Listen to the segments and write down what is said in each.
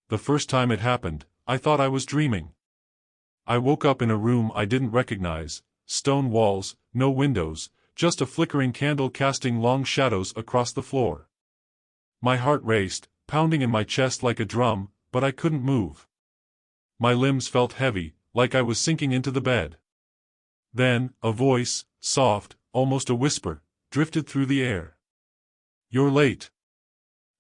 The first time it happened, I thought I was dreaming. I woke up in a room I didn't recognize, stone walls, no windows, just a flickering candle casting long shadows across the floor. My heart raced, pounding in my chest like a drum, but I couldn't move. My limbs felt heavy, like I was sinking into the bed. Then, a voice, soft, almost a whisper, drifted through the air. "You're late."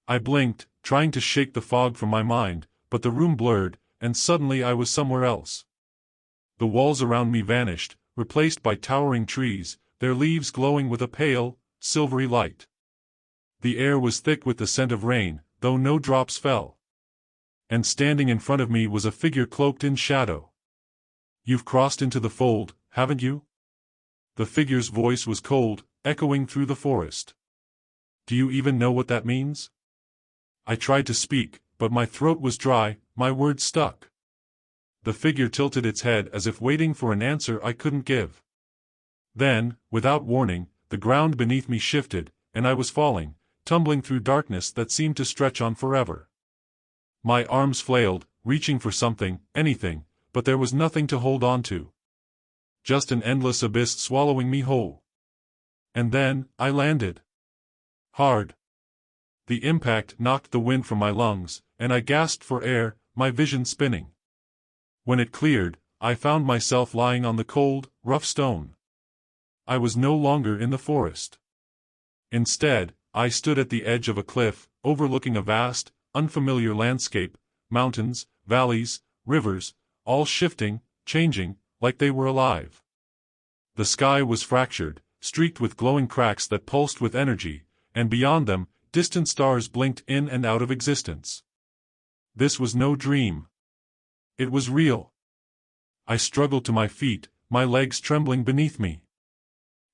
I blinked, trying to shake the fog from my mind, but the room blurred, and suddenly I was somewhere else. The walls around me vanished, replaced by towering trees, their leaves glowing with a pale, silvery light. The air was thick with the scent of rain, though no drops fell. And standing in front of me was a figure cloaked in shadow. "You've crossed into the fold, haven't you?" The figure's voice was cold, echoing through the forest. "Do you even know what that means?" I tried to speak, but my throat was dry, my words stuck. The figure tilted its head as if waiting for an answer I couldn't give. Then, without warning, the ground beneath me shifted, and I was falling, tumbling through darkness that seemed to stretch on forever. My arms flailed, reaching for something, anything, but there was nothing to hold on to. Just an endless abyss swallowing me whole. And then, I landed. Hard. The impact knocked the wind from my lungs, and I gasped for air, my vision spinning. When it cleared, I found myself lying on the cold, rough stone. I was no longer in the forest. Instead, I stood at the edge of a cliff, overlooking a vast, unfamiliar landscape, mountains, valleys, rivers, all shifting, changing, like they were alive. The sky was fractured, streaked with glowing cracks that pulsed with energy, and beyond them, distant stars blinked in and out of existence. This was no dream. It was real. I struggled to my feet, my legs trembling beneath me.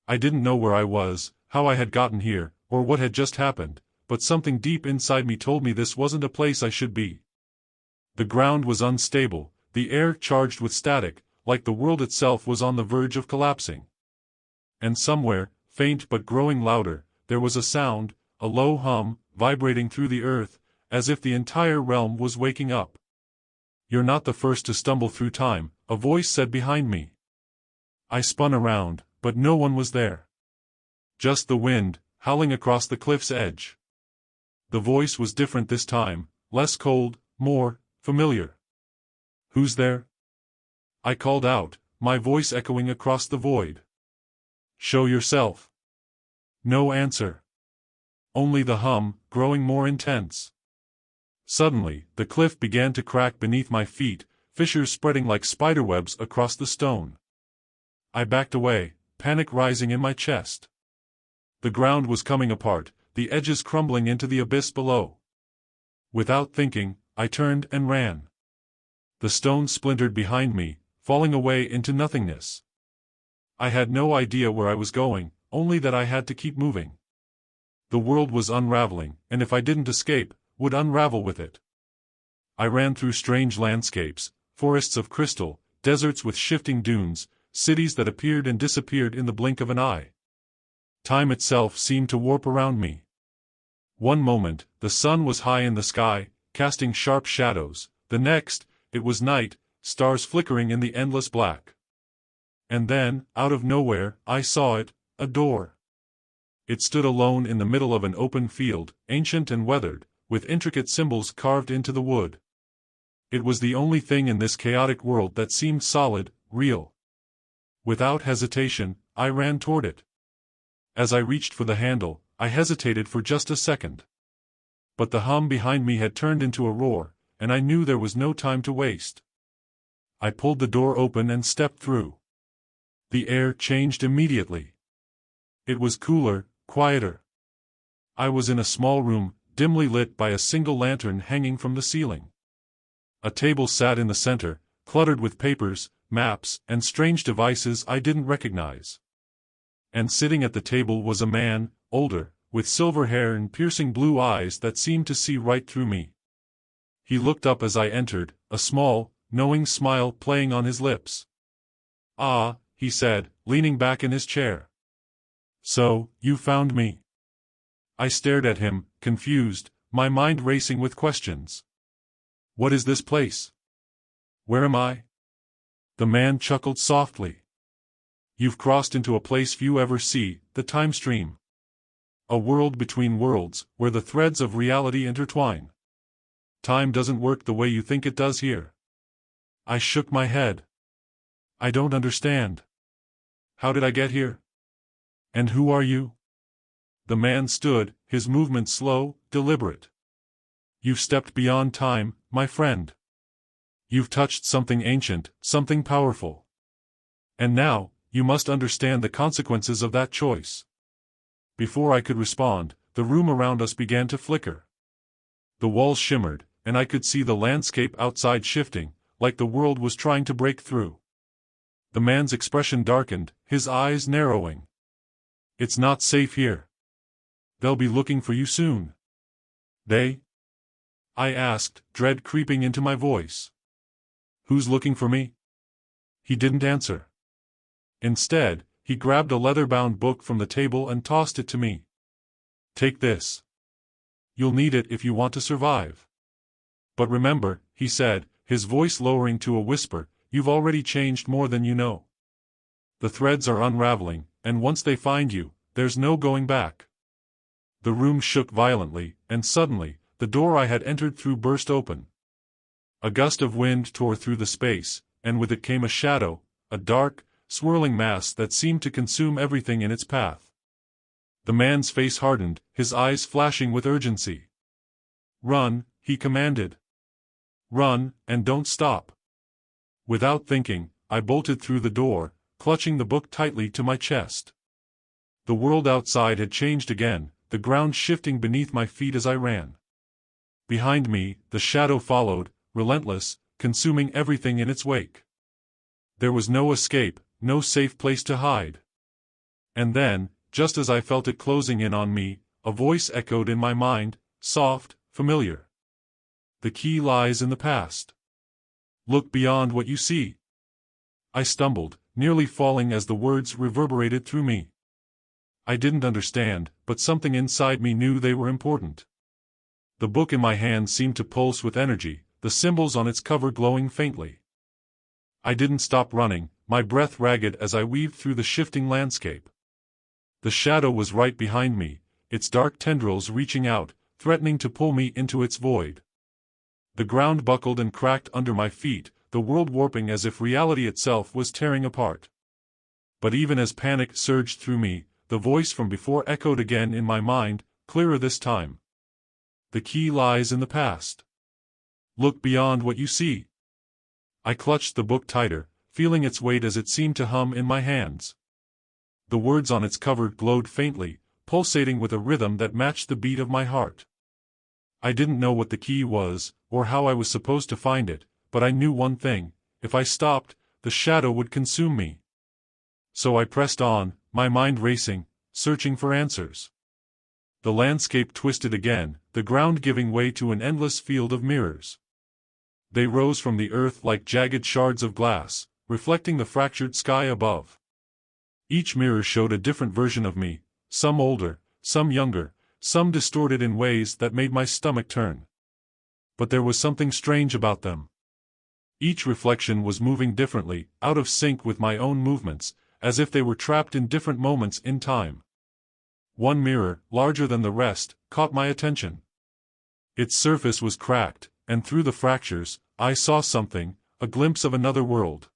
I didn't know where I was, how I had gotten here, or what had just happened, but something deep inside me told me this wasn't a place I should be. The ground was unstable, the air charged with static, like the world itself was on the verge of collapsing. And somewhere, faint but growing louder, there was a sound, a low hum, vibrating through the earth, as if the entire realm was waking up. "You're not the first to stumble through time," a voice said behind me. I spun around, but no one was there. Just the wind, howling across the cliff's edge. The voice was different this time, less cold, more familiar. "Who's there?" I called out, my voice echoing across the void. "Show yourself." No answer. Only the hum, growing more intense. Suddenly, the cliff began to crack beneath my feet, fissures spreading like spiderwebs across the stone. I backed away, panic rising in my chest. The ground was coming apart, the edges crumbling into the abyss below. Without thinking, I turned and ran. The stone splintered behind me, falling away into nothingness. I had no idea where I was going, only that I had to keep moving. The world was unraveling, and if I didn't escape, would unravel with it. I ran through strange landscapes, forests of crystal, deserts with shifting dunes, cities that appeared and disappeared in the blink of an eye. Time itself seemed to warp around me. One moment, the sun was high in the sky, casting sharp shadows. The next, it was night, stars flickering in the endless black. And then, out of nowhere, I saw it, a door. It stood alone in the middle of an open field, ancient and weathered, with intricate symbols carved into the wood. It was the only thing in this chaotic world that seemed solid, real. Without hesitation, I ran toward it. As I reached for the handle, I hesitated for just a second. But the hum behind me had turned into a roar, and I knew there was no time to waste. I pulled the door open and stepped through. The air changed immediately. It was cooler, quieter. I was in a small room, dimly lit by a single lantern hanging from the ceiling. A table sat in the center, cluttered with papers, maps, and strange devices I didn't recognize. And sitting at the table was a man, older, with silver hair and piercing blue eyes that seemed to see right through me. He looked up as I entered, a small, knowing smile playing on his lips. "Ah," he said, leaning back in his chair. "So, you found me." I stared at him, confused, my mind racing with questions. What is this place? Where am I? The man chuckled softly. You've crossed into a place few ever see, the time stream. A world between worlds, where the threads of reality intertwine. Time doesn't work the way you think it does here. I shook my head. I don't understand. How did I get here? And who are you? The man stood, his movement slow, deliberate. You've stepped beyond time, my friend. You've touched something ancient, something powerful. And now, you must understand the consequences of that choice. Before I could respond, the room around us began to flicker. The walls shimmered, and I could see the landscape outside shifting, like the world was trying to break through. The man's expression darkened, his eyes narrowing. It's not safe here. They'll be looking for you soon. They? I asked, dread creeping into my voice. Who's looking for me? He didn't answer. Instead, he grabbed a leather-bound book from the table and tossed it to me. Take this. You'll need it if you want to survive. But remember, he said, his voice lowering to a whisper, you've already changed more than you know. The threads are unraveling, and once they find you, there's no going back. The room shook violently, and suddenly, the door I had entered through burst open. A gust of wind tore through the space, and with it came a shadow, a dark, swirling mass that seemed to consume everything in its path. The man's face hardened, his eyes flashing with urgency. Run, he commanded. Run, and don't stop. Without thinking, I bolted through the door, clutching the book tightly to my chest. The world outside had changed again, the ground shifting beneath my feet as I ran. Behind me, the shadow followed, relentless, consuming everything in its wake. There was no escape, no safe place to hide. And then, just as I felt it closing in on me, a voice echoed in my mind, soft, familiar. The key lies in the past. Look beyond what you see. I stumbled, nearly falling as the words reverberated through me. I didn't understand, but something inside me knew they were important. The book in my hand seemed to pulse with energy, the symbols on its cover glowing faintly. I didn't stop running, my breath ragged as I weaved through the shifting landscape. The shadow was right behind me, its dark tendrils reaching out, threatening to pull me into its void. The ground buckled and cracked under my feet, the world warping as if reality itself was tearing apart. But even as panic surged through me, the voice from before echoed again in my mind, clearer this time. The key lies in the past. Look beyond what you see. I clutched the book tighter, feeling its weight as it seemed to hum in my hands. The words on its cover glowed faintly, pulsating with a rhythm that matched the beat of my heart. I didn't know what the key was, or how I was supposed to find it, but I knew one thing: if I stopped, the shadow would consume me. So I pressed on, my mind racing, searching for answers. The landscape twisted again, the ground giving way to an endless field of mirrors. They rose from the earth like jagged shards of glass, reflecting the fractured sky above. Each mirror showed a different version of me, some older, some younger, some distorted in ways that made my stomach turn. But there was something strange about them. Each reflection was moving differently, out of sync with my own movements, as if they were trapped in different moments in time. One mirror, larger than the rest, caught my attention. Its surface was cracked, and through the fractures, I saw something, a glimpse of another world.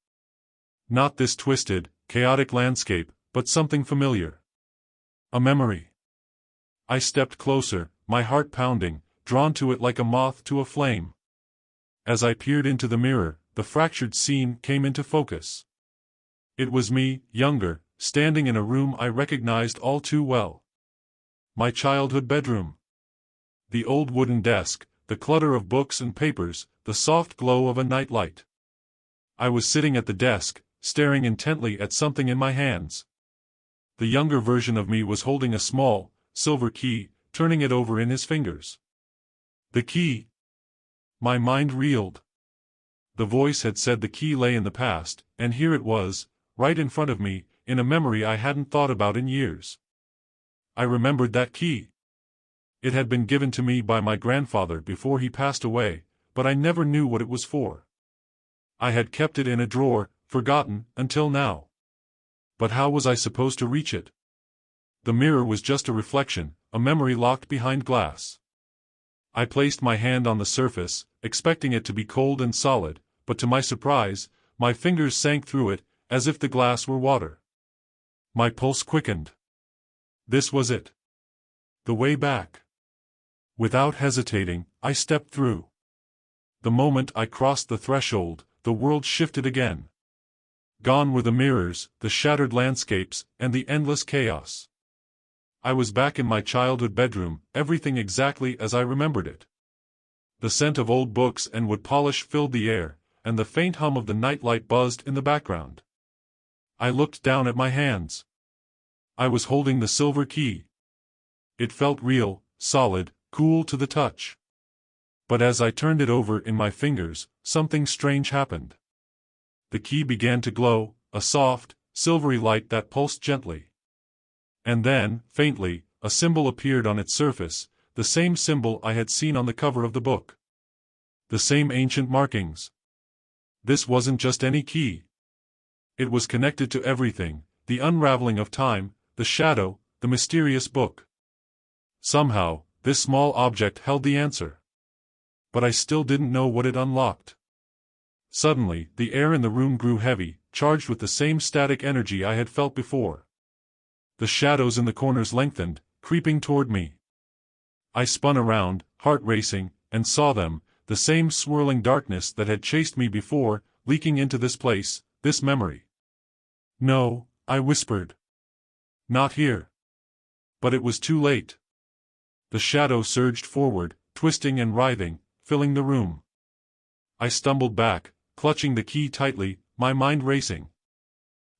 Not this twisted, chaotic landscape, but something familiar. A memory. I stepped closer, my heart pounding, drawn to it like a moth to a flame. As I peered into the mirror, the fractured scene came into focus. It was me, younger, standing in a room I recognized all too well. My childhood bedroom. The old wooden desk, the clutter of books and papers, the soft glow of a night light. I was sitting at the desk, staring intently at something in my hands. The younger version of me was holding a small, silver key, turning it over in his fingers. The key. My mind reeled. The voice had said the key lay in the past, and here it was, right in front of me, in a memory I hadn't thought about in years. I remembered that key. It had been given to me by my grandfather before he passed away, but I never knew what it was for. I had kept it in a drawer, forgotten, until now. But how was I supposed to reach it? The mirror was just a reflection, a memory locked behind glass. I placed my hand on the surface, expecting it to be cold and solid, but to my surprise, my fingers sank through it, as if the glass were water. My pulse quickened. This was it. The way back. Without hesitating, I stepped through. The moment I crossed the threshold, the world shifted again. Gone were the mirrors, the shattered landscapes, and the endless chaos. I was back in my childhood bedroom, everything exactly as I remembered it. The scent of old books and wood polish filled the air, and the faint hum of the nightlight buzzed in the background. I looked down at my hands. I was holding the silver key. It felt real, solid, cool to the touch. But as I turned it over in my fingers, something strange happened. The key began to glow, a soft, silvery light that pulsed gently. And then, faintly, a symbol appeared on its surface, the same symbol I had seen on the cover of the book. The same ancient markings. This wasn't just any key. It was connected to everything, the unraveling of time, the shadow, the mysterious book. Somehow, this small object held the answer. But I still didn't know what it unlocked. Suddenly, the air in the room grew heavy, charged with the same static energy I had felt before. The shadows in the corners lengthened, creeping toward me. I spun around, heart racing, and saw them, the same swirling darkness that had chased me before, leaking into this place, this memory. No, I whispered. Not here. But it was too late. The shadow surged forward, twisting and writhing, filling the room. I stumbled back, clutching the key tightly, my mind racing.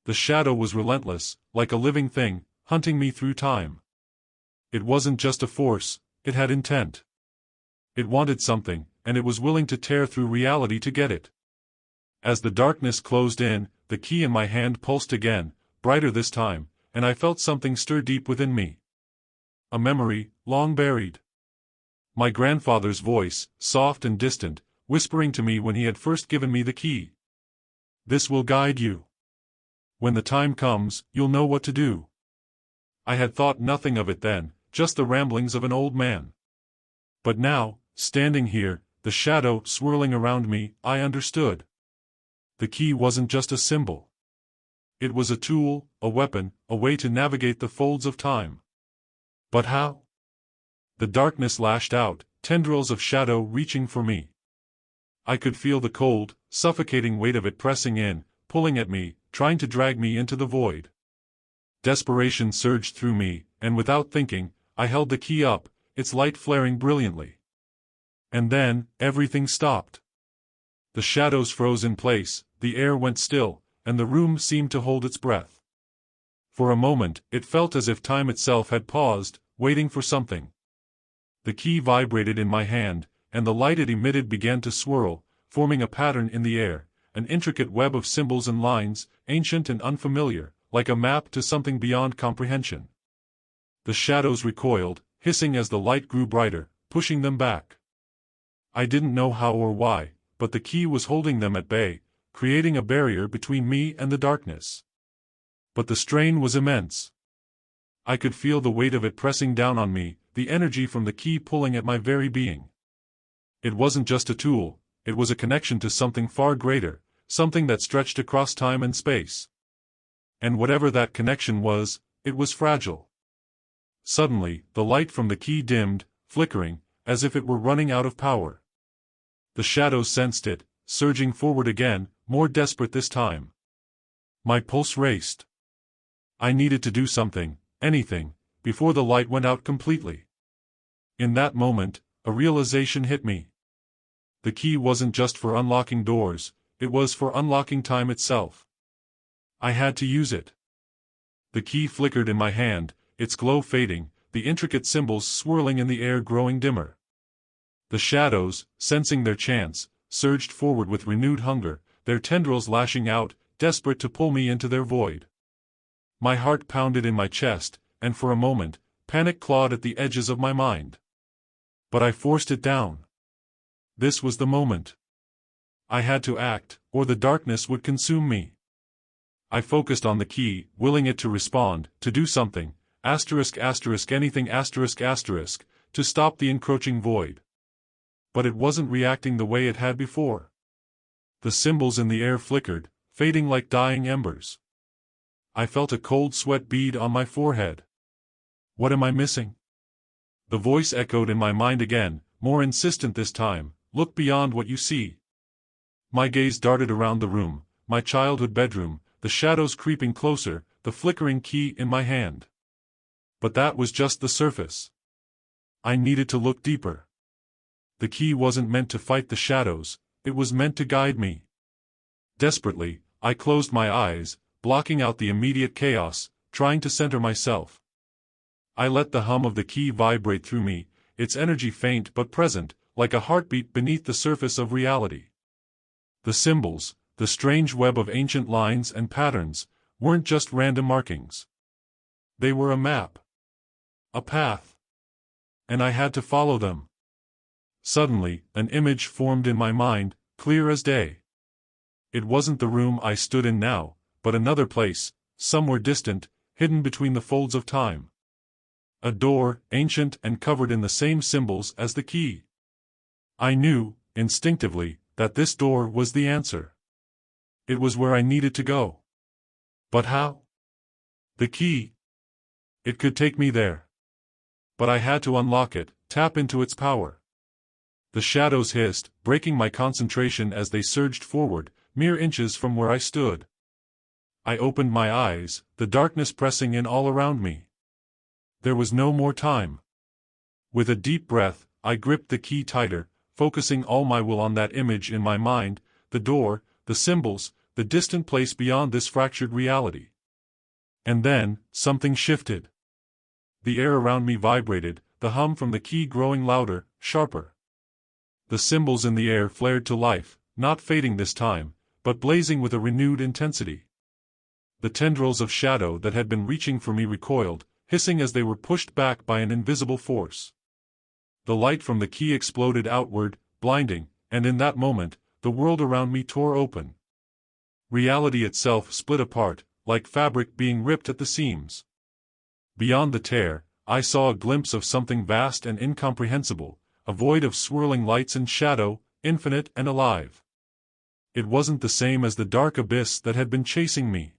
The shadow was relentless, like a living thing, hunting me through time. It wasn't just a force, it had intent. It wanted something, and it was willing to tear through reality to get it. As the darkness closed in, the key in my hand pulsed again, brighter this time, and I felt something stir deep within me. A memory, long buried. My grandfather's voice, soft and distant, whispering to me when he had first given me the key. This will guide you. When the time comes, you'll know what to do. I had thought nothing of it then, just the ramblings of an old man. But now, standing here, the shadow swirling around me, I understood. The key wasn't just a symbol. It was a tool, a weapon, a way to navigate the folds of time. But how? The darkness lashed out, tendrils of shadow reaching for me. I could feel the cold, suffocating weight of it pressing in, pulling at me, trying to drag me into the void. Desperation surged through me, and without thinking, I held the key up, its light flaring brilliantly. And then, everything stopped. The shadows froze in place, the air went still, and the room seemed to hold its breath. For a moment, it felt as if time itself had paused, waiting for something. The key vibrated in my hand, and the light it emitted began to swirl, forming a pattern in the air, an intricate web of symbols and lines, ancient and unfamiliar, like a map to something beyond comprehension. The shadows recoiled, hissing as the light grew brighter, pushing them back. I didn't know how or why, but the key was holding them at bay, creating a barrier between me and the darkness. But the strain was immense. I could feel the weight of it pressing down on me, the energy from the key pulling at my very being. It wasn't just a tool, it was a connection to something far greater, something that stretched across time and space. And whatever that connection was, it was fragile. Suddenly, the light from the key dimmed, flickering, as if it were running out of power. The shadows sensed it, surging forward again, more desperate this time. My pulse raced. I needed to do something, anything, before the light went out completely. In that moment, a realization hit me. The key wasn't just for unlocking doors, it was for unlocking time itself. I had to use it. The key flickered in my hand, its glow fading, the intricate symbols swirling in the air growing dimmer. The shadows, sensing their chance, surged forward with renewed hunger, their tendrils lashing out, desperate to pull me into their void. My heart pounded in my chest, and for a moment, panic clawed at the edges of my mind. But I forced it down. This was the moment. I had to act, or the darkness would consume me. I focused on the key, willing it to respond, to do something, anything to stop the encroaching void. But it wasn't reacting the way it had before. The symbols in the air flickered, fading like dying embers. I felt a cold sweat bead on my forehead. What am I missing? The voice echoed in my mind again, more insistent this time. Look beyond what you see. My gaze darted around the room, my childhood bedroom, the shadows creeping closer, the flickering key in my hand. But that was just the surface. I needed to look deeper. The key wasn't meant to fight the shadows, it was meant to guide me. Desperately, I closed my eyes, blocking out the immediate chaos, trying to center myself. I let the hum of the key vibrate through me, its energy faint but present, like a heartbeat beneath the surface of reality. The symbols, the strange web of ancient lines and patterns, weren't just random markings. They were a map. A path. And I had to follow them. Suddenly, an image formed in my mind, clear as day. It wasn't the room I stood in now, but another place, somewhere distant, hidden between the folds of time. A door, ancient and covered in the same symbols as the key. I knew, instinctively, that this door was the answer. It was where I needed to go. But how? The key. It could take me there. But I had to unlock it, tap into its power. The shadows hissed, breaking my concentration as they surged forward, mere inches from where I stood. I opened my eyes, the darkness pressing in all around me. There was no more time. With a deep breath, I gripped the key tighter, focusing all my will on that image in my mind, the door, the symbols, the distant place beyond this fractured reality. And then, something shifted. The air around me vibrated, the hum from the key growing louder, sharper. The symbols in the air flared to life, not fading this time, but blazing with a renewed intensity. The tendrils of shadow that had been reaching for me recoiled, hissing as they were pushed back by an invisible force. The light from the key exploded outward, blinding, and in that moment, the world around me tore open. Reality itself split apart, like fabric being ripped at the seams. Beyond the tear, I saw a glimpse of something vast and incomprehensible, a void of swirling lights and shadow, infinite and alive. It wasn't the same as the dark abyss that had been chasing me.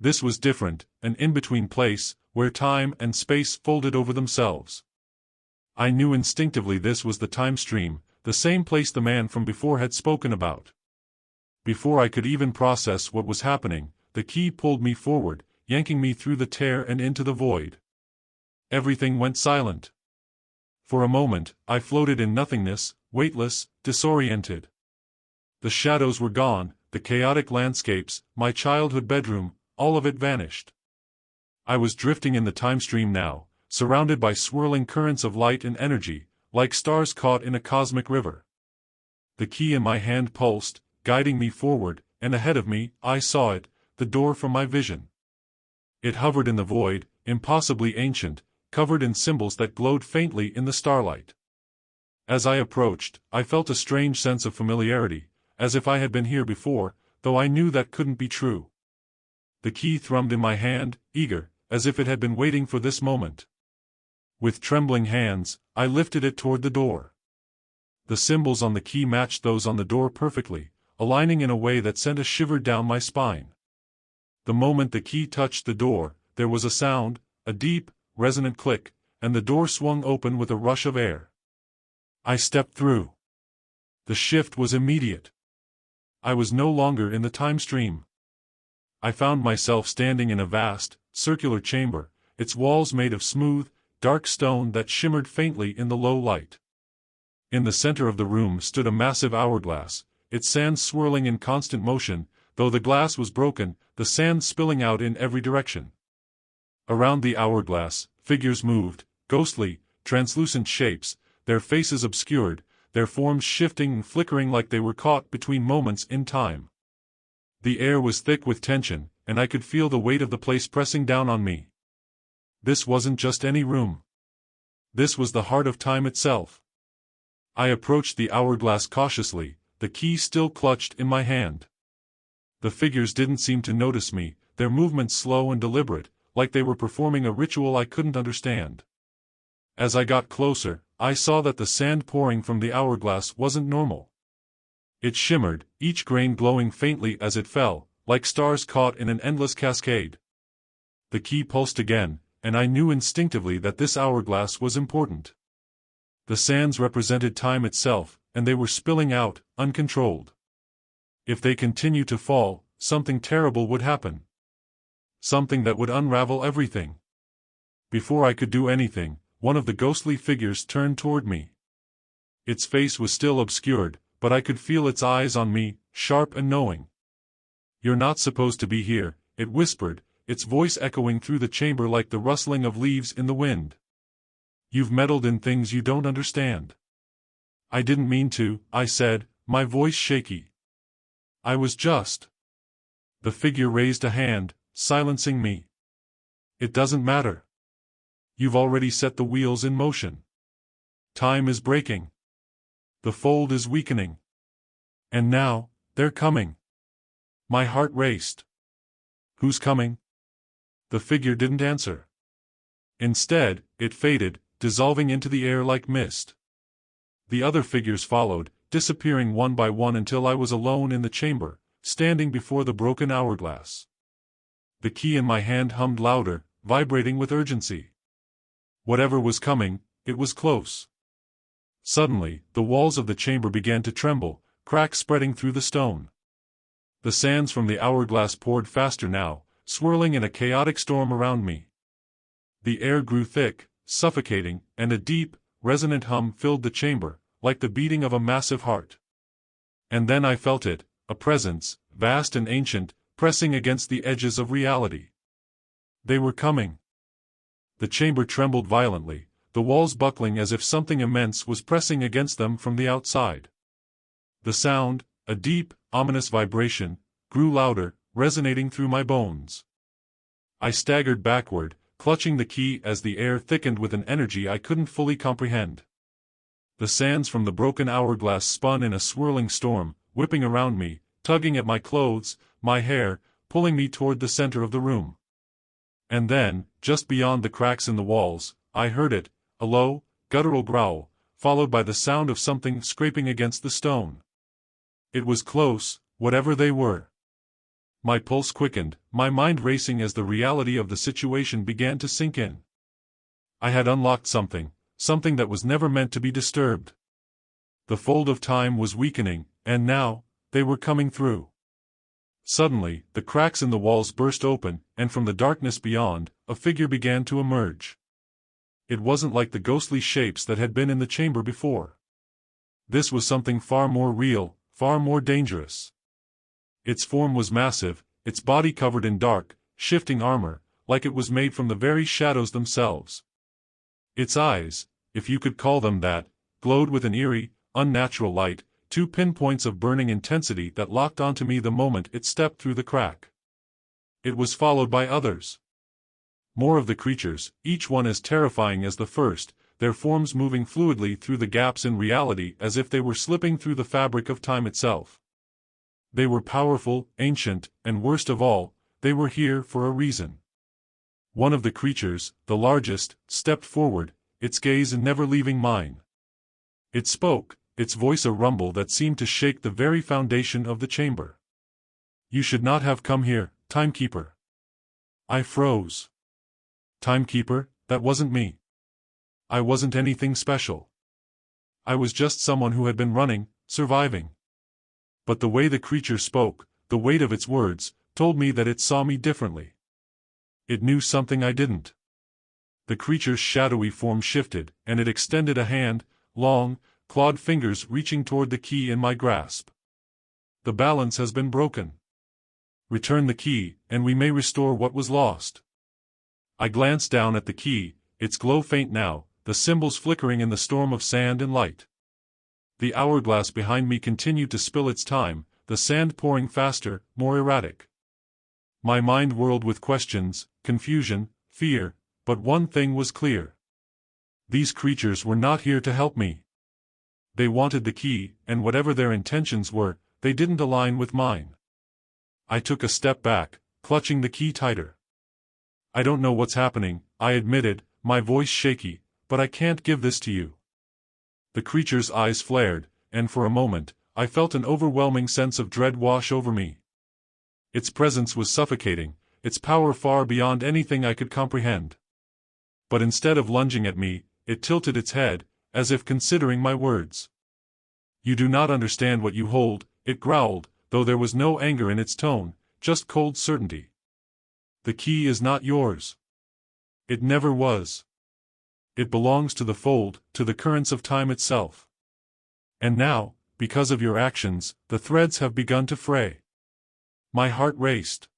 This was different, an in-between place, where time and space folded over themselves. I knew instinctively this was the time stream, the same place the man from before had spoken about. Before I could even process what was happening, the key pulled me forward, yanking me through the tear and into the void. Everything went silent. For a moment, I floated in nothingness, weightless, disoriented. The shadows were gone, the chaotic landscapes, my childhood bedroom, all of it vanished. I was drifting in the time stream now, surrounded by swirling currents of light and energy, like stars caught in a cosmic river. The key in my hand pulsed, guiding me forward, and ahead of me, I saw it, the door from my vision. It hovered in the void, impossibly ancient, covered in symbols that glowed faintly in the starlight. As I approached, I felt a strange sense of familiarity, as if I had been here before, though I knew that couldn't be true. The key thrummed in my hand, eager, as if it had been waiting for this moment. With trembling hands, I lifted it toward the door. The symbols on the key matched those on the door perfectly, aligning in a way that sent a shiver down my spine. The moment the key touched the door, there was a sound, a deep, resonant click, and the door swung open with a rush of air. I stepped through. The shift was immediate. I was no longer in the time stream. I found myself standing in a vast, circular chamber, its walls made of smooth, dark stone that shimmered faintly in the low light. In the center of the room stood a massive hourglass, its sands swirling in constant motion, though the glass was broken, the sand spilling out in every direction. Around the hourglass, figures moved, ghostly, translucent shapes, their faces obscured, their forms shifting and flickering like they were caught between moments in time. The air was thick with tension, and I could feel the weight of the place pressing down on me. This wasn't just any room. This was the heart of time itself. I approached the hourglass cautiously, the key still clutched in my hand. The figures didn't seem to notice me, their movements slow and deliberate, like they were performing a ritual I couldn't understand. As I got closer, I saw that the sand pouring from the hourglass wasn't normal. It shimmered, each grain glowing faintly as it fell, like stars caught in an endless cascade. The key pulsed again, and I knew instinctively that this hourglass was important. The sands represented time itself, and they were spilling out, uncontrolled. If they continued to fall, something terrible would happen. Something that would unravel everything. Before I could do anything, one of the ghostly figures turned toward me. Its face was still obscured, but I could feel its eyes on me, sharp and knowing. "You're not supposed to be here," it whispered, its voice echoing through the chamber like the rustling of leaves in the wind. "You've meddled in things you don't understand." "I didn't mean to," I said, my voice shaky. "I was just—" The figure raised a hand, silencing me. "It doesn't matter. You've already set the wheels in motion. Time is breaking. The fold is weakening. And now, they're coming." My heart raced. "Who's coming?" The figure didn't answer. Instead, it faded, dissolving into the air like mist. The other figures followed, disappearing one by one until I was alone in the chamber, standing before the broken hourglass. The key in my hand hummed louder, vibrating with urgency. Whatever was coming, it was close. Suddenly, the walls of the chamber began to tremble, cracks spreading through the stone. The sands from the hourglass poured faster now, swirling in a chaotic storm around me. The air grew thick, suffocating, and a deep, resonant hum filled the chamber, like the beating of a massive heart. And then I felt it, a presence, vast and ancient, pressing against the edges of reality. They were coming. The chamber trembled violently, the walls buckling as if something immense was pressing against them from the outside. The sound, a deep, ominous vibration, grew louder, resonating through my bones. I staggered backward, clutching the key as the air thickened with an energy I couldn't fully comprehend. The sands from the broken hourglass spun in a swirling storm, whipping around me, tugging at my clothes, my hair, pulling me toward the center of the room. And then, just beyond the cracks in the walls, I heard it, a low, guttural growl, followed by the sound of something scraping against the stone. It was close, whatever they were. My pulse quickened, my mind racing as the reality of the situation began to sink in. I had unlocked something that was never meant to be disturbed. The fold of time was weakening, and now, they were coming through. Suddenly, the cracks in the walls burst open, and from the darkness beyond, a figure began to emerge. It wasn't like the ghostly shapes that had been in the chamber before. This was something far more real, far more dangerous. Its form was massive, its body covered in dark, shifting armor, like it was made from the very shadows themselves. Its eyes, if you could call them that, glowed with an eerie, unnatural light, 2 pinpoints of burning intensity that locked onto me the moment it stepped through the crack. It was followed by others. More of the creatures, each one as terrifying as the first, their forms moving fluidly through the gaps in reality as if they were slipping through the fabric of time itself. They were powerful, ancient, and worst of all, they were here for a reason. One of the creatures, the largest, stepped forward, its gaze never leaving mine. It spoke, its voice a rumble that seemed to shake the very foundation of the chamber. "You should not have come here, Timekeeper." I froze. Timekeeper, that wasn't me. I wasn't anything special. I was just someone who had been running, surviving. But the way the creature spoke, the weight of its words, told me that it saw me differently. It knew something I didn't. The creature's shadowy form shifted, and it extended a hand, long, clawed fingers reaching toward the key in my grasp. "The balance has been broken. Return the key, and we may restore what was lost." I glanced down at the key, its glow faint now, the symbols flickering in the storm of sand and light. The hourglass behind me continued to spill its time, the sand pouring faster, more erratic. My mind whirled with questions, confusion, fear, but one thing was clear. These creatures were not here to help me. They wanted the key, and whatever their intentions were, they didn't align with mine. I took a step back, clutching the key tighter. I don't know what's happening, I admitted, my voice shaky, but I can't give this to you. The creature's eyes flared, and for a moment, I felt an overwhelming sense of dread wash over me. Its presence was suffocating, its power far beyond anything I could comprehend. But instead of lunging at me, it tilted its head, as if considering my words. "You do not understand what you hold," it growled, though there was no anger in its tone, just cold certainty. "The key is not yours. It never was. It belongs to the fold, to the currents of time itself. And now, because of your actions, the threads have begun to fray." My heart raced.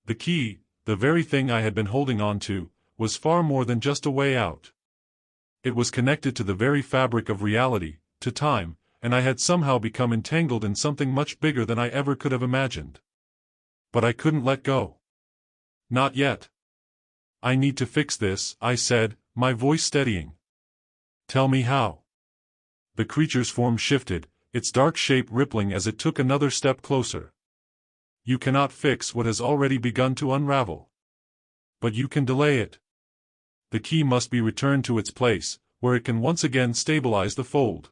The key, the very thing I had been holding on to, was far more than just a way out. It was connected to the very fabric of reality, to time, and I had somehow become entangled in something much bigger than I ever could have imagined. But I couldn't let go. Not yet. "I need to fix this," I said, my voice steadying. "Tell me how." The creature's form shifted, its dark shape rippling as it took another step closer. "You cannot fix what has already begun to unravel. But you can delay it. The key must be returned to its place, where it can once again stabilize the fold.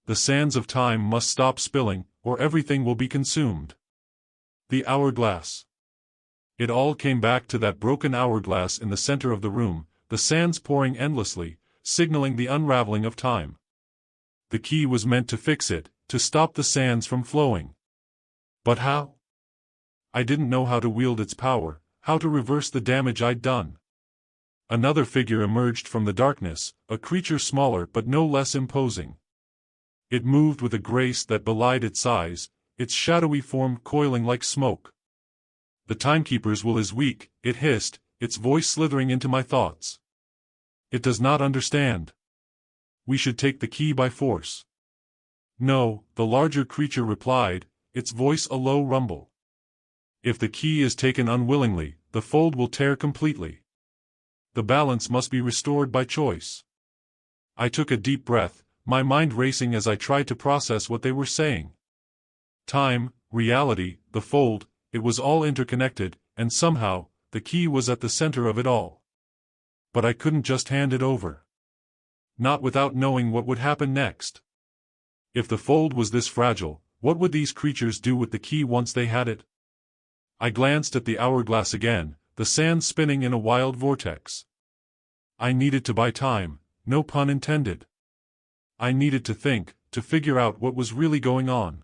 The sands of time must stop spilling, or everything will be consumed." The hourglass. It all came back to that broken hourglass in the center of the room, the sands pouring endlessly, signaling the unraveling of time. The key was meant to fix it, to stop the sands from flowing. But how? I didn't know how to wield its power, how to reverse the damage I'd done. Another figure emerged from the darkness, a creature smaller but no less imposing. It moved with a grace that belied its size, its shadowy form coiling like smoke. "The timekeeper's will is weak," it hissed, its voice slithering into my thoughts. "It does not understand. We should take the key by force." "No," the larger creature replied, its voice a low rumble. "If the key is taken unwillingly, the fold will tear completely. The balance must be restored by choice." I took a deep breath, my mind racing as I tried to process what they were saying. Time, reality, the fold, it was all interconnected, and somehow, the key was at the center of it all. But I couldn't just hand it over. Not without knowing what would happen next. If the fold was this fragile, what would these creatures do with the key once they had it? I glanced at the hourglass again, the sand spinning in a wild vortex. I needed to buy time, no pun intended. I needed to think, to figure out what was really going on.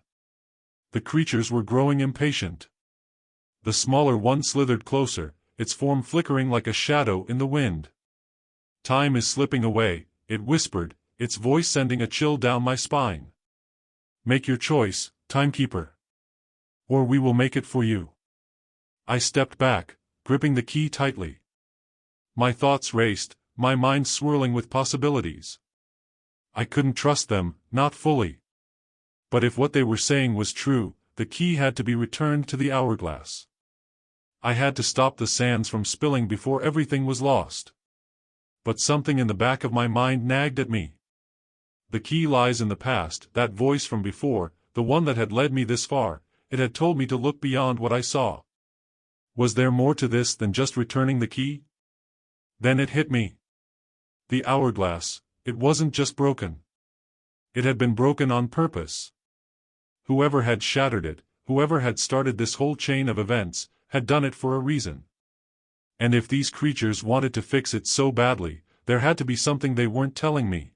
The creatures were growing impatient. The smaller one slithered closer, its form flickering like a shadow in the wind. "Time is slipping away," it whispered, its voice sending a chill down my spine. "Make your choice, timekeeper. Or we will make it for you." I stepped back, gripping the key tightly. My thoughts raced, my mind swirling with possibilities. I couldn't trust them, not fully. But if what they were saying was true, the key had to be returned to the hourglass. I had to stop the sands from spilling before everything was lost. But something in the back of my mind nagged at me. "The key lies in the past," that voice from before, the one that had led me this far, it had told me to look beyond what I saw. Was there more to this than just returning the key? Then it hit me. The hourglass, it wasn't just broken. It had been broken on purpose. Whoever had shattered it, whoever had started this whole chain of events, had done it for a reason. And if these creatures wanted to fix it so badly, there had to be something they weren't telling me.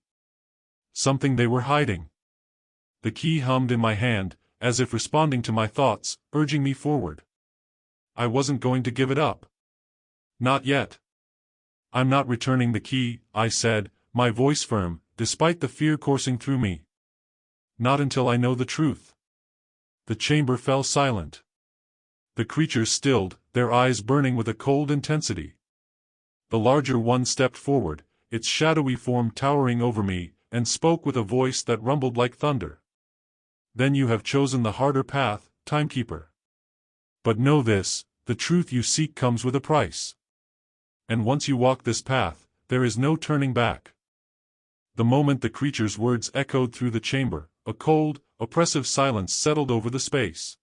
Something they were hiding. The key hummed in my hand, as if responding to my thoughts, urging me forward. I wasn't going to give it up. Not yet. "I'm not returning the key," I said, my voice firm, despite the fear coursing through me. "Not until I know the truth." The chamber fell silent. The creatures stilled, their eyes burning with a cold intensity. The larger one stepped forward, its shadowy form towering over me, and spoke with a voice that rumbled like thunder. "Then you have chosen the harder path, timekeeper. But know this, the truth you seek comes with a price. And once you walk this path, there is no turning back." The moment the creature's words echoed through the chamber, a cold, oppressive silence settled over the space.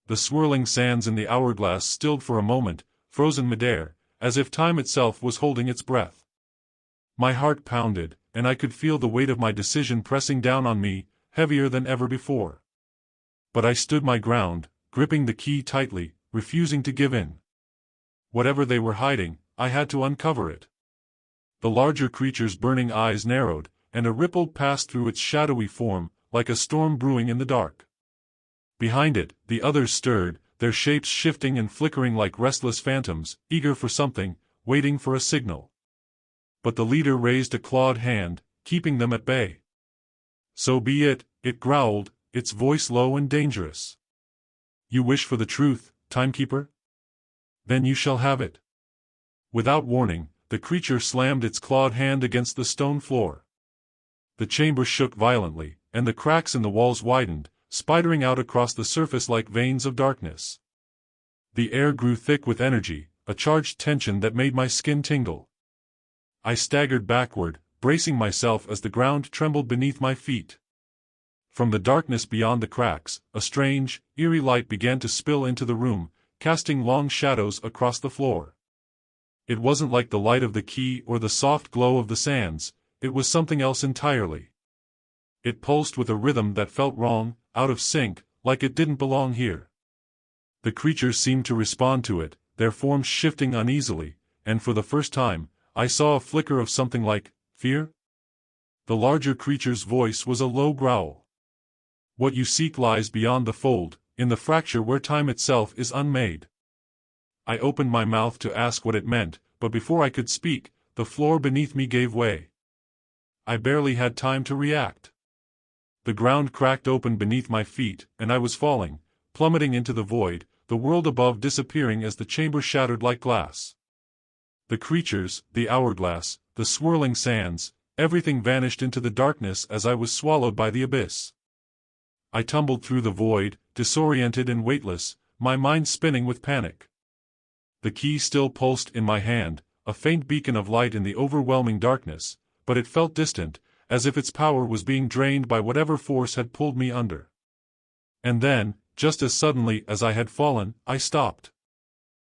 The swirling sands in the hourglass stilled for a moment, frozen midair, as if time itself was holding its breath. My heart pounded, and I could feel the weight of my decision pressing down on me, heavier than ever before. But I stood my ground, gripping the key tightly, refusing to give in. Whatever they were hiding, I had to uncover it. The larger creature's burning eyes narrowed, and a ripple passed through its shadowy form, like a storm brewing in the dark. Behind it, the others stirred, their shapes shifting and flickering like restless phantoms, eager for something, waiting for a signal. But the leader raised a clawed hand, keeping them at bay. "So be it," it growled, its voice low and dangerous. "You wish for the truth, timekeeper? Then you shall have it." Without warning, the creature slammed its clawed hand against the stone floor. The chamber shook violently, and the cracks in the walls widened, spidering out across the surface like veins of darkness. The air grew thick with energy, a charged tension that made my skin tingle. I staggered backward, bracing myself as the ground trembled beneath my feet. From the darkness beyond the cracks, a strange, eerie light began to spill into the room, casting long shadows across the floor. It wasn't like the light of the key or the soft glow of the sands, it was something else entirely. It pulsed with a rhythm that felt wrong, out of sync, like it didn't belong here. The creatures seemed to respond to it, their forms shifting uneasily, and for the first time, I saw a flicker of something like fear. The larger creature's voice was a low growl. "What you seek lies beyond the fold, in the fracture where time itself is unmade." I opened my mouth to ask what it meant, but before I could speak, the floor beneath me gave way. I barely had time to react. The ground cracked open beneath my feet, and I was falling, plummeting into the void, the world above disappearing as the chamber shattered like glass. The creatures, the hourglass, the swirling sands, everything vanished into the darkness as I was swallowed by the abyss. I tumbled through the void, disoriented and weightless, my mind spinning with panic. The key still pulsed in my hand, a faint beacon of light in the overwhelming darkness, but it felt distant, as if its power was being drained by whatever force had pulled me under. And then, just as suddenly as I had fallen, I stopped.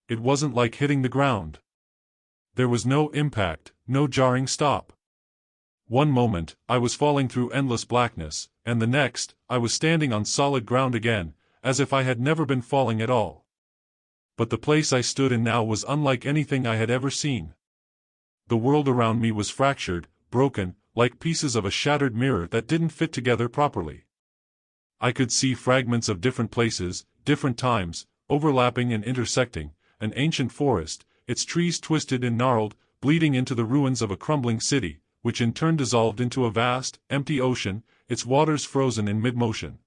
It wasn't like hitting the ground. There was no impact, no jarring stop. One moment, I was falling through endless blackness, and the next, I was standing on solid ground again, as if I had never been falling at all. But the place I stood in now was unlike anything I had ever seen. The world around me was fractured, broken, like pieces of a shattered mirror that didn't fit together properly. I could see fragments of different places, different times, overlapping and intersecting, an ancient forest, its trees twisted and gnarled, bleeding into the ruins of a crumbling city, which in turn dissolved into a vast, empty ocean, its waters frozen in mid-motion.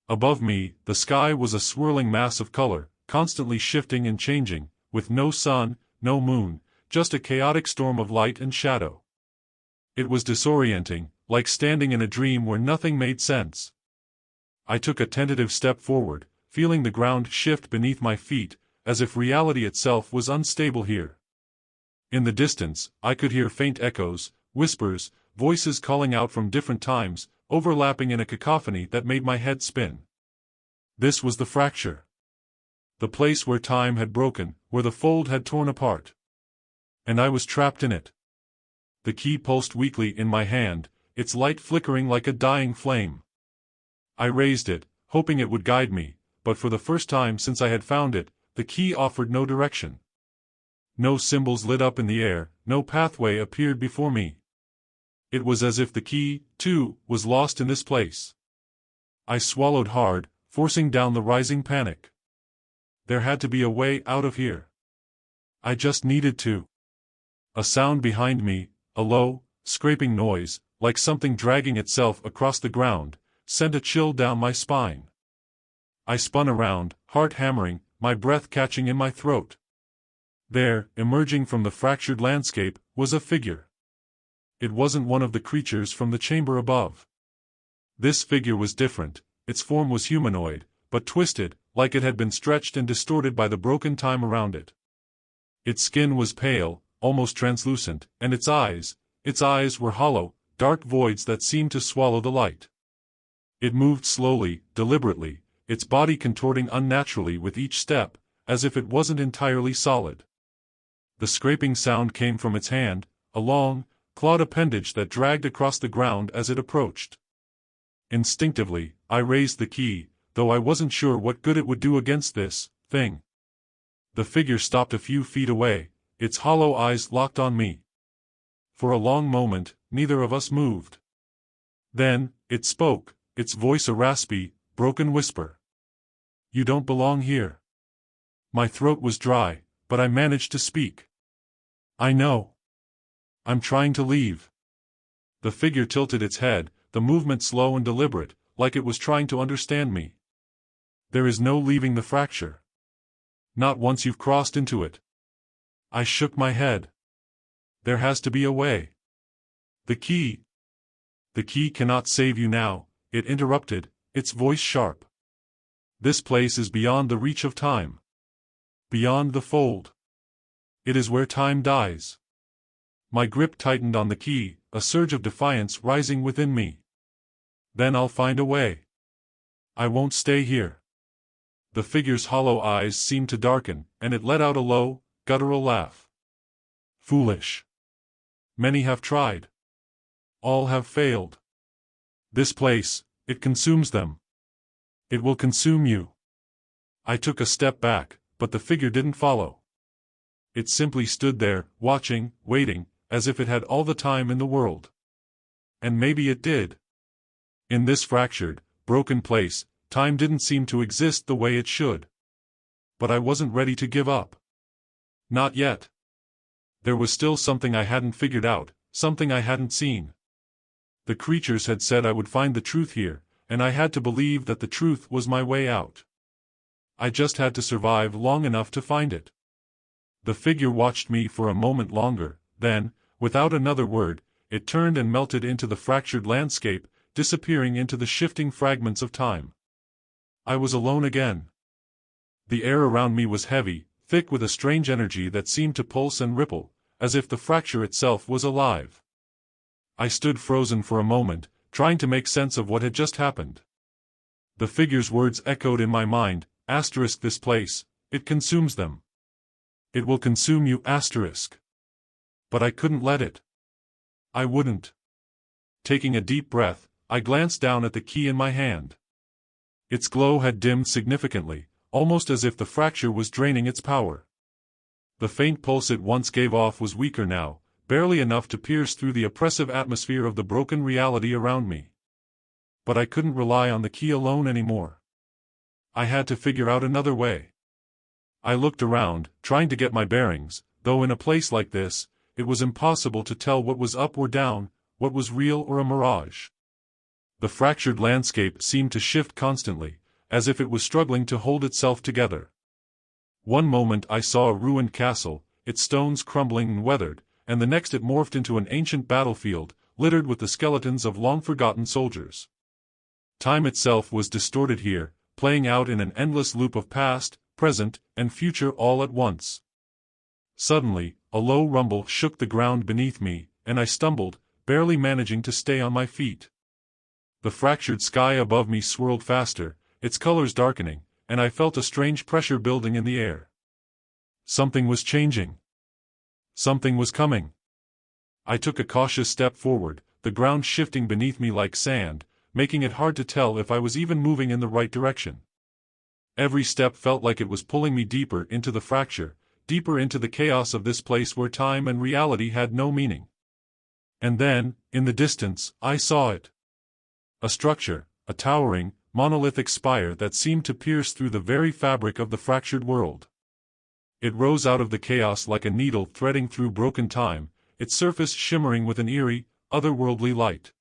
Above me, the sky was a swirling mass of color, constantly shifting and changing, with no sun, no moon, just a chaotic storm of light and shadow. It was disorienting, like standing in a dream where nothing made sense. I took a tentative step forward, feeling the ground shift beneath my feet, as if reality itself was unstable here. In the distance, I could hear faint echoes, whispers, voices calling out from different times, overlapping in a cacophony that made my head spin. This was the fracture. The place where time had broken, where the fold had torn apart. And I was trapped in it. The key pulsed weakly in my hand, its light flickering like a dying flame. I raised it, hoping it would guide me, but for the first time since I had found it, the key offered no direction. No symbols lit up in the air, no pathway appeared before me. It was as if the key, too, was lost in this place. I swallowed hard, forcing down the rising panic. There had to be a way out of here. I just needed to. A sound behind me, a low, scraping noise, like something dragging itself across the ground, sent a chill down my spine. I spun around, heart hammering, my breath catching in my throat. There, emerging from the fractured landscape, was a figure. It wasn't one of the creatures from the chamber above. This figure was different, its form was humanoid, but twisted, like it had been stretched and distorted by the broken time around it. Its skin was pale, almost translucent, and its eyes were hollow, dark voids that seemed to swallow the light. It moved slowly, deliberately, its body contorting unnaturally with each step, as if it wasn't entirely solid. The scraping sound came from its hand, a long, clawed appendage that dragged across the ground as it approached. Instinctively, I raised the key, though I wasn't sure what good it would do against this thing. The figure stopped a few feet away, its hollow eyes locked on me. For a long moment, neither of us moved. Then, it spoke, its voice a raspy, broken whisper. "You don't belong here." My throat was dry, but I managed to speak. "I know. I'm trying to leave." The figure tilted its head, the movement slow and deliberate, like it was trying to understand me. "There is no leaving the fracture. Not once you've crossed into it." I shook my head. "There has to be a way." "The key." "The key cannot save you now," it interrupted, its voice sharp. "This place is beyond the reach of time. Beyond the fold. It is where time dies." My grip tightened on the key, a surge of defiance rising within me. "Then I'll find a way. I won't stay here." The figure's hollow eyes seemed to darken, and it let out a low, guttural laugh. "Foolish. Many have tried. All have failed. This place, it consumes them. It will consume you." I took a step back, but the figure didn't follow. It simply stood there, watching, waiting, as if it had all the time in the world. And maybe it did. In this fractured, broken place, time didn't seem to exist the way it should. But I wasn't ready to give up. Not yet. There was still something I hadn't figured out, something I hadn't seen. The creatures had said I would find the truth here, and I had to believe that the truth was my way out. I just had to survive long enough to find it. The figure watched me for a moment longer, then, without another word, it turned and melted into the fractured landscape, disappearing into the shifting fragments of time. I was alone again. The air around me was heavy, thick with a strange energy that seemed to pulse and ripple, as if the fracture itself was alive. I stood frozen for a moment, trying to make sense of what had just happened. The figure's words echoed in my mind, "Asterisk this place, it consumes them. It will consume you, asterisk." But I couldn't let it. I wouldn't. Taking a deep breath, I glanced down at the key in my hand. Its glow had dimmed significantly, almost as if the fracture was draining its power. The faint pulse it once gave off was weaker now, barely enough to pierce through the oppressive atmosphere of the broken reality around me. But I couldn't rely on the key alone anymore. I had to figure out another way. I looked around, trying to get my bearings, though in a place like this, it was impossible to tell what was up or down, what was real or a mirage. The fractured landscape seemed to shift constantly, as if it was struggling to hold itself together. One moment I saw a ruined castle, its stones crumbling and weathered, and the next it morphed into an ancient battlefield, littered with the skeletons of long-forgotten soldiers. Time itself was distorted here, playing out in an endless loop of past, present, and future all at once. Suddenly, a low rumble shook the ground beneath me, and I stumbled, barely managing to stay on my feet. The fractured sky above me swirled faster, its colors darkening, and I felt a strange pressure building in the air. Something was changing. Something was coming. I took a cautious step forward, the ground shifting beneath me like sand, making it hard to tell if I was even moving in the right direction. Every step felt like it was pulling me deeper into the fracture, deeper into the chaos of this place where time and reality had no meaning. And then, in the distance, I saw it. A structure, a towering, monolithic spire that seemed to pierce through the very fabric of the fractured world. It rose out of the chaos like a needle threading through broken time, its surface shimmering with an eerie, otherworldly light.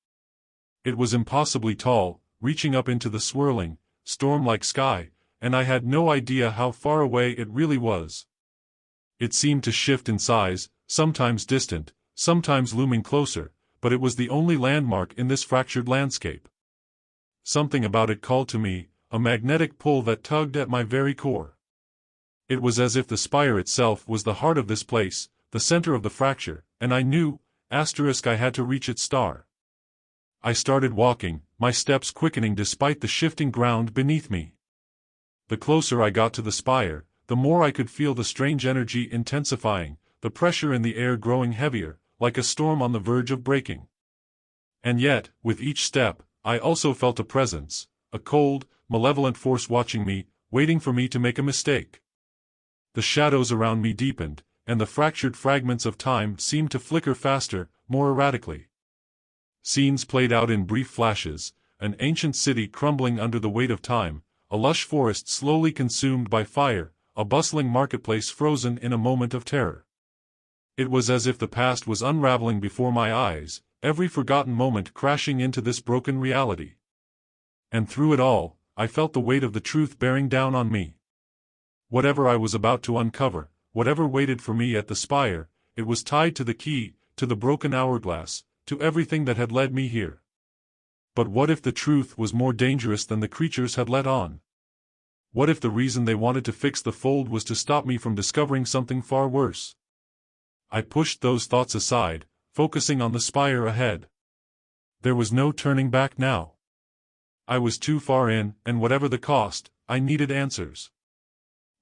It was impossibly tall, reaching up into the swirling, storm-like sky, and I had no idea how far away it really was. It seemed to shift in size, sometimes distant, sometimes looming closer, but it was the only landmark in this fractured landscape. Something about it called to me, a magnetic pull that tugged at my very core. It was as if the spire itself was the heart of this place, the center of the fracture, and I knew, I had to reach its star. I started walking, my steps quickening despite the shifting ground beneath me. The closer I got to the spire, the more I could feel the strange energy intensifying, the pressure in the air growing heavier, like a storm on the verge of breaking. And yet, with each step, I also felt a presence, a cold, malevolent force watching me, waiting for me to make a mistake. The shadows around me deepened, and the fractured fragments of time seemed to flicker faster, more erratically. Scenes played out in brief flashes, an ancient city crumbling under the weight of time, a lush forest slowly consumed by fire, a bustling marketplace frozen in a moment of terror. It was as if the past was unraveling before my eyes, every forgotten moment crashing into this broken reality. And through it all, I felt the weight of the truth bearing down on me. Whatever I was about to uncover, whatever waited for me at the spire, it was tied to the key, to the broken hourglass, to everything that had led me here. But what if the truth was more dangerous than the creatures had let on? What if the reason they wanted to fix the fold was to stop me from discovering something far worse? I pushed those thoughts aside, focusing on the spire ahead. There was no turning back now. I was too far in, and whatever the cost, I needed answers.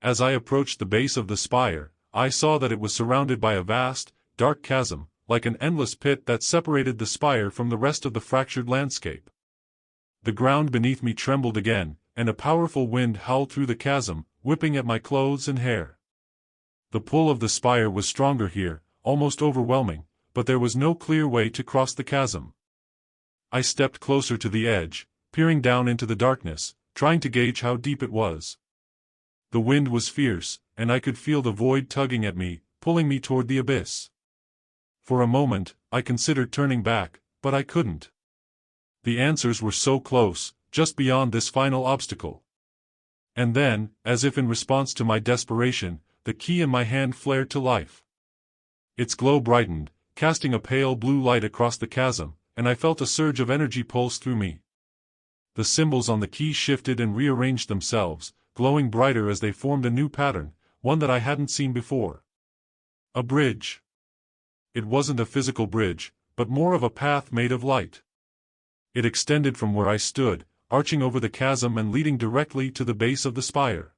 As I approached the base of the spire, I saw that it was surrounded by a vast, dark chasm, like an endless pit that separated the spire from the rest of the fractured landscape. The ground beneath me trembled again, and a powerful wind howled through the chasm, whipping at my clothes and hair. The pull of the spire was stronger here, almost overwhelming, but there was no clear way to cross the chasm. I stepped closer to the edge, peering down into the darkness, trying to gauge how deep it was. The wind was fierce, and I could feel the void tugging at me, pulling me toward the abyss. For a moment, I considered turning back, but I couldn't. The answers were so close, just beyond this final obstacle. And then, as if in response to my desperation, the key in my hand flared to life. Its glow brightened, casting a pale blue light across the chasm, and I felt a surge of energy pulse through me. The symbols on the key shifted and rearranged themselves, glowing brighter as they formed a new pattern, one that I hadn't seen before. A bridge. It wasn't a physical bridge, but more of a path made of light. It extended from where I stood, arching over the chasm and leading directly to the base of the spire.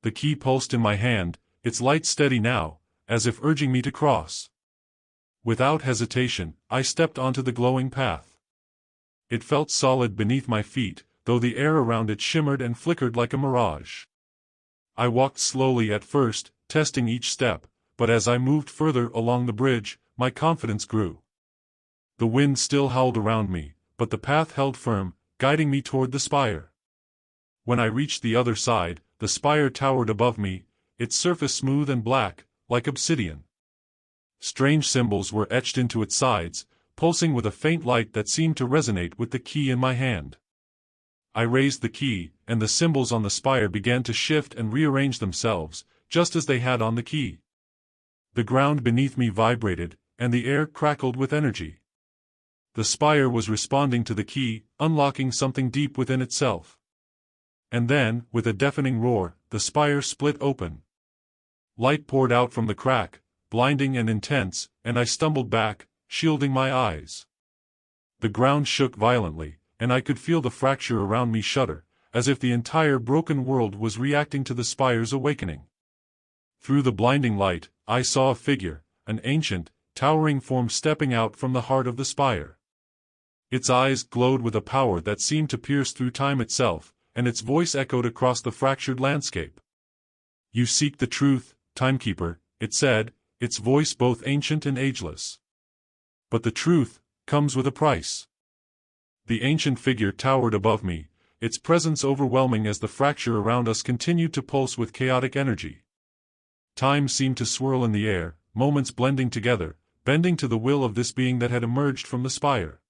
The key pulsed in my hand, its light steady now, as if urging me to cross. Without hesitation, I stepped onto the glowing path. It felt solid beneath my feet, though the air around it shimmered and flickered like a mirage. I walked slowly at first, testing each step, but as I moved further along the bridge, my confidence grew. The wind still howled around me, but the path held firm, guiding me toward the spire. When I reached the other side, the spire towered above me, its surface smooth and black, like obsidian. Strange symbols were etched into its sides, pulsing with a faint light that seemed to resonate with the key in my hand. I raised the key, and the symbols on the spire began to shift and rearrange themselves, just as they had on the key. The ground beneath me vibrated, and the air crackled with energy. The spire was responding to the key, unlocking something deep within itself. And then, with a deafening roar, the spire split open. Light poured out from the crack, blinding and intense, and I stumbled back, shielding my eyes. The ground shook violently, and I could feel the fracture around me shudder, as if the entire broken world was reacting to the spire's awakening. Through the blinding light, I saw a figure, an ancient, towering form stepping out from the heart of the spire. Its eyes glowed with a power that seemed to pierce through time itself, and its voice echoed across the fractured landscape. "You seek the truth, timekeeper," it said, its voice both ancient and ageless. "But the truth comes with a price." The ancient figure towered above me, its presence overwhelming as the fracture around us continued to pulse with chaotic energy. Time seemed to swirl in the air, moments blending together, bending to the will of this being that had emerged from the spire.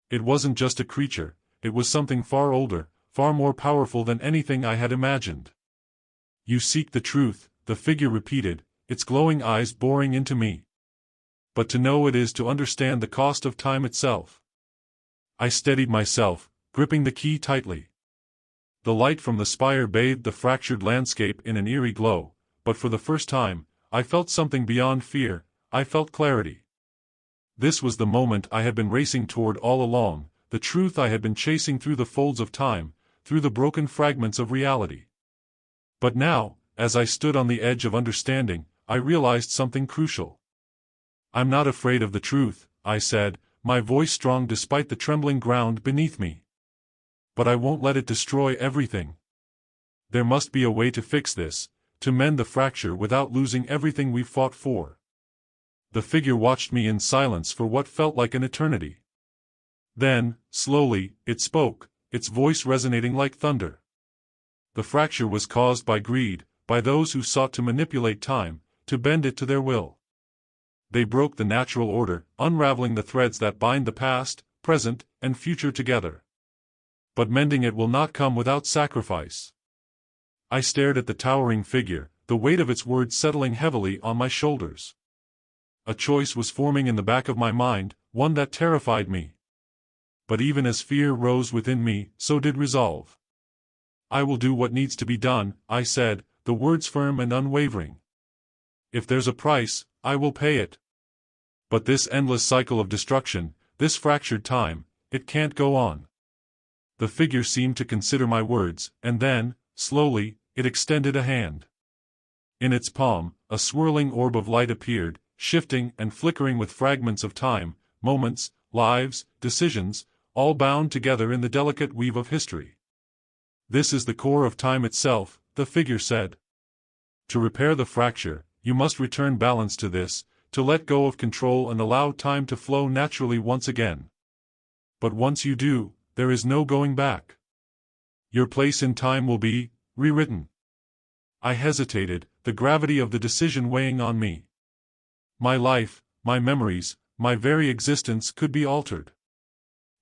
It wasn't just a creature, it was something far older, far more powerful than anything I had imagined. "You seek the truth," the figure repeated, its glowing eyes boring into me. "But to know it is to understand the cost of time itself." I steadied myself, gripping the key tightly. The light from the spire bathed the fractured landscape in an eerie glow, but for the first time, I felt something beyond fear, I felt clarity. This was the moment I had been racing toward all along, the truth I had been chasing through the folds of time, through the broken fragments of reality. But now, as I stood on the edge of understanding, I realized something crucial. "I'm not afraid of the truth," I said, my voice strong despite the trembling ground beneath me. "But I won't let it destroy everything. There must be a way to fix this, to mend the fracture without losing everything we've fought for." The figure watched me in silence for what felt like an eternity. Then, slowly, it spoke, its voice resonating like thunder. "The fracture was caused by greed, by those who sought to manipulate time, to bend it to their will. They broke the natural order, unraveling the threads that bind the past, present, and future together. But mending it will not come without sacrifice." I stared at the towering figure, the weight of its words settling heavily on my shoulders. A choice was forming in the back of my mind, one that terrified me. But even as fear rose within me, so did resolve. "I will do what needs to be done," I said, the words firm and unwavering. "If there's a price, I will pay it. But this endless cycle of destruction, this fractured time, it can't go on." The figure seemed to consider my words, and then, slowly, it extended a hand. In its palm, a swirling orb of light appeared, shifting and flickering with fragments of time, moments, lives, decisions, all bound together in the delicate weave of history. "This is the core of time itself," the figure said. "To repair the fracture, you must return balance to this, to let go of control and allow time to flow naturally once again. But once you do, there is no going back. Your place in time will be rewritten." I hesitated, the gravity of the decision weighing on me. My life, my memories, my very existence could be altered.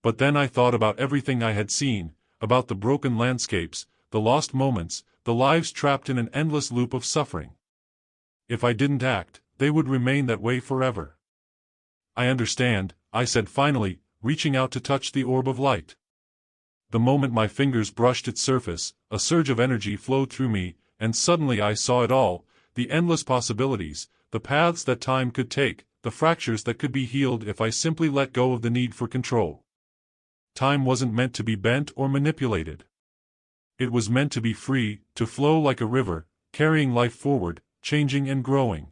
But then I thought about everything I had seen, about the broken landscapes, the lost moments, the lives trapped in an endless loop of suffering. If I didn't act, they would remain that way forever. "I understand," I said finally, reaching out to touch the orb of light. The moment my fingers brushed its surface, a surge of energy flowed through me, and suddenly I saw it all, the endless possibilities, the paths that time could take, the fractures that could be healed if I simply let go of the need for control. Time wasn't meant to be bent or manipulated. It was meant to be free, to flow like a river, carrying life forward, changing and growing.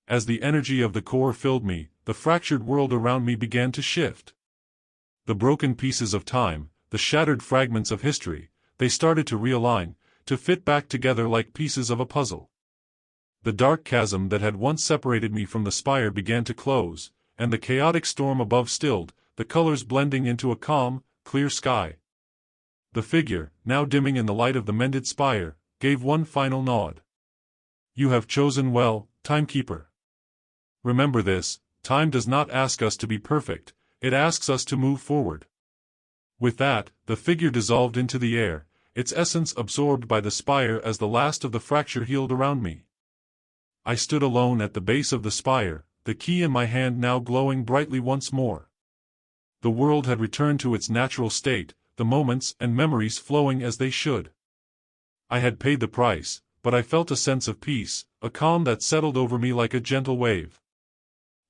As the energy of the core filled me, the fractured world around me began to shift. The broken pieces of time, the shattered fragments of history, they started to realign, to fit back together like pieces of a puzzle. The dark chasm that had once separated me from the spire began to close, and the chaotic storm above stilled, the colors blending into a calm, clear sky. The figure, now dimming in the light of the mended spire, gave one final nod. "You have chosen well, timekeeper. Remember this, time does not ask us to be perfect, it asks us to move forward." With that, the figure dissolved into the air, its essence absorbed by the spire as the last of the fracture healed around me. I stood alone at the base of the spire, the key in my hand now glowing brightly once more. The world had returned to its natural state, the moments and memories flowing as they should. I had paid the price, but I felt a sense of peace, a calm that settled over me like a gentle wave.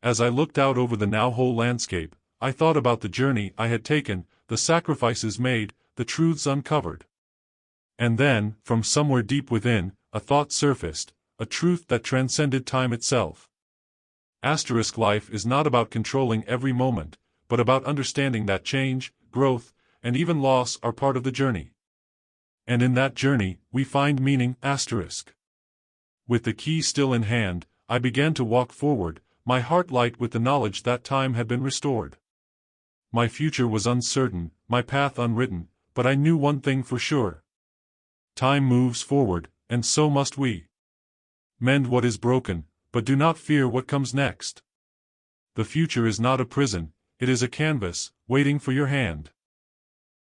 As I looked out over the now whole landscape, I thought about the journey I had taken, the sacrifices made, the truths uncovered. And then, from somewhere deep within, a thought surfaced, a truth that transcended time itself. Life is not about controlling every moment, but about understanding that change, growth, and even loss are part of the journey. And in that journey, we find meaning. With the key still in hand, I began to walk forward, my heart light with the knowledge that time had been restored. My future was uncertain, my path unwritten, but I knew one thing for sure. Time moves forward, and so must we. Mend what is broken, but do not fear what comes next. The future is not a prison, it is a canvas, waiting for your hand.